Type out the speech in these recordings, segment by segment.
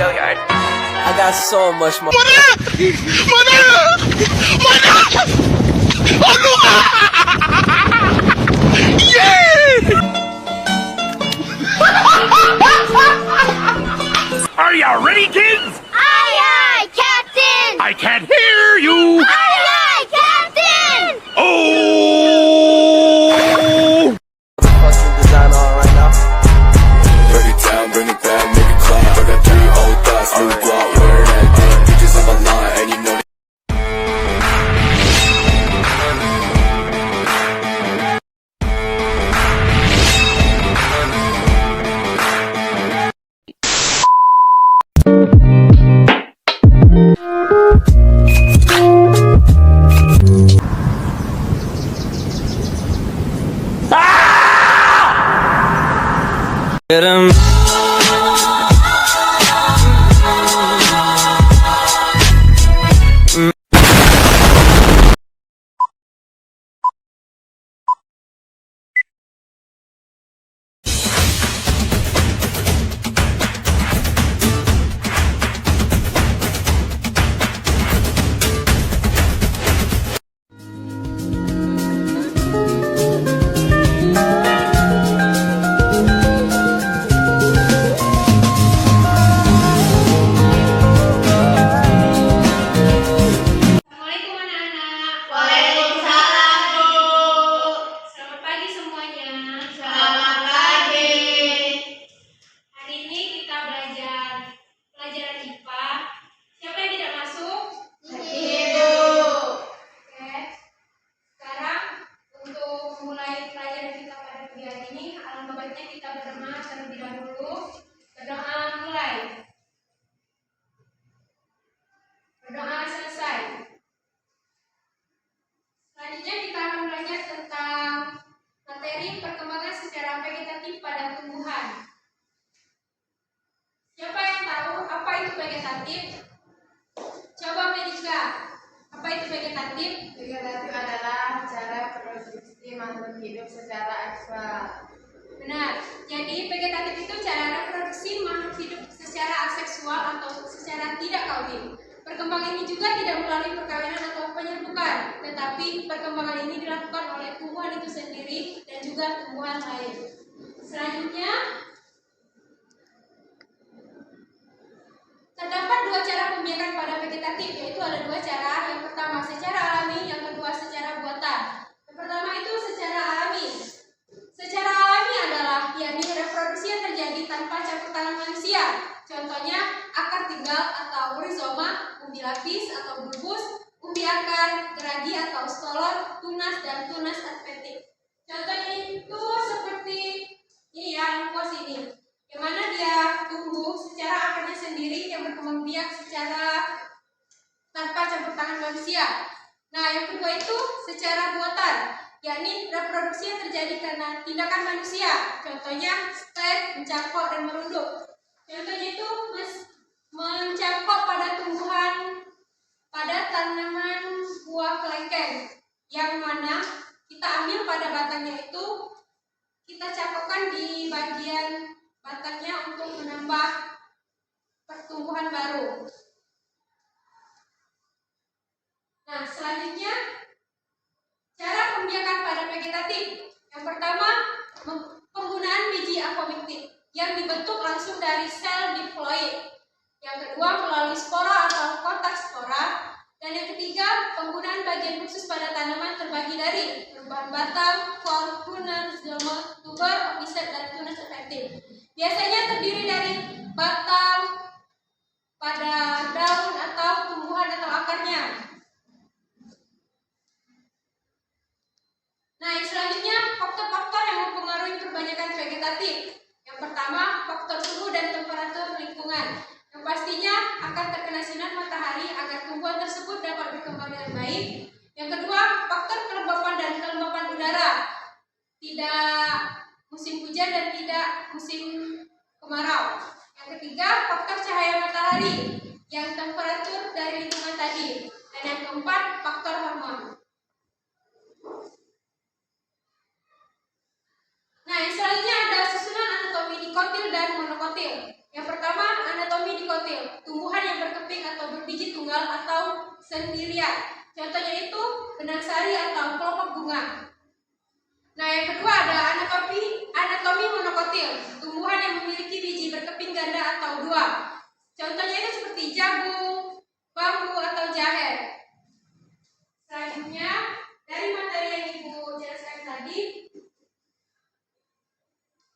Gilliard. I got so much more. Are you ready, kids? Aye, aye, Captain! I can't hear you. Aye, aye, Captain! Oh! Fucking design on right now. Break it down, bring it back, make it clap. I got 3 old thoughts, new block, where that thing. Bitches on my line, and you know that. Get him. Assalamualaikum anak-anak. Waalaikumsalam, Bu. Selamat pagi semuanya. Selamat pagi. Hari ini kita belajar pelajaran IPA. Siapa yang tidak masuk? Ibu. Oke. Sekarang untuk memulai pelajaran kita pada pagi hari ini, alangkah baiknya kita berdoa terlebih dahulu. Berdoa mulai. Berdoa selesai. Selanjutnya kita akan belajar tentang materi perkembangan secara vegetatif pada tumbuhan. Siapa yang tahu apa itu vegetatif? Coba Medika, apa itu vegetatif? Vegetatif adalah cara produksi makhluk hidup secara aksessual. Benar. Jadi vegetatif itu cara reproduksi makhluk hidup secara aseksual atau secara tidak kawin. Perkembangan ini juga tidak melalui perkawinan atau penyerbukan, tetapi perkembangan ini dilakukan oleh tumbuhan itu sendiri dan juga tumbuhan lain. Selanjutnya, terdapat 2 cara pembiakan pada vegetatif, yaitu ada 2 cara. Yang pertama secara alami, yang kedua secara buatan. Yang pertama itu secara alami. Secara alami adalah yakni reproduksi yang terjadi tanpa campur tangan manusia. Contohnya akar tinggal atau rizoma, umbi lapis atau bulbus, umbi akar, geragi atau stolon, tunas dan tunas adventif. Contohnya itu seperti ini ya, yang pos ini, yang mana dia tumbuh secara akarnya sendiri yang berkembang biak secara tanpa campur tangan manusia. Nah, yang kedua itu secara buatan, yakni reproduksi yang terjadi karena tindakan manusia. Contohnya stek, mencangkok, dan merunduk. Contohnya itu mencangkok pada tumbuhan, pada tanaman buah kelengkeng, yang mana kita ambil pada batangnya itu, kita cangkokkan di bagian batangnya untuk menambah pertumbuhan baru. Nah, selanjutnya cara pembiakan pada vegetatif. Yang pertama, penggunaan biji apomiktik yang dibentuk langsung dari sel diploid. Yang kedua, melalui spora atau kontak spora. Dan yang ketiga, penggunaan bagian khusus pada tanaman terbagi dari perubahan batang, core, tunas, zoma, tuber, ofiset, dan tunas efektif. Biasanya terdiri dari batang, pada daun atau tumbuhan atau akarnya. Nah, yang selanjutnya faktor-faktor yang mempengaruhi perbanyakan vegetatif. Yang pertama, faktor suhu dan temperatur lingkungan. Yang pastinya akan terkena sinar matahari agar tumbuhan tersebut dapat berkembang dengan baik. Yang kedua, faktor kelembapan dan kelembapan udara. Tidak musim hujan dan tidak musim kemarau. Yang ketiga, faktor cahaya matahari. Yang temperatur dari lingkungan tadi. Dan yang keempat, faktor hormon. Nah, yang selanjutnya ada susunan anatomi dikotil dan monokotil. Yang pertama, anatomi dikotil, tumbuhan yang berkeping atau berbiji tunggal atau sendirian. Contohnya itu benang sari atau kelompok bunga. Nah, yang kedua adalah anatomi monokotil, tumbuhan yang memiliki biji berkeping ganda atau dua. Contohnya itu seperti jagung, bambu atau jahe. Selanjutnya, dari materi yang Ibu jelaskan tadi,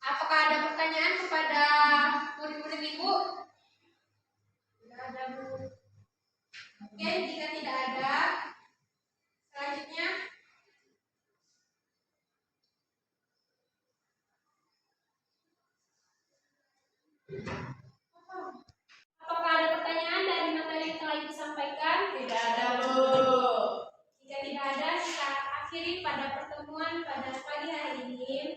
apakah ada pertanyaan kepada murid-murid Ibu? Tidak ada, Bu. Oke, jika tidak ada, selanjutnya apakah ada pertanyaan dari materi yang telah Ibu sampaikan? Tidak ada, Bu. Jika tidak ada, kita akhiri pada pertemuan pada pagi hari ini.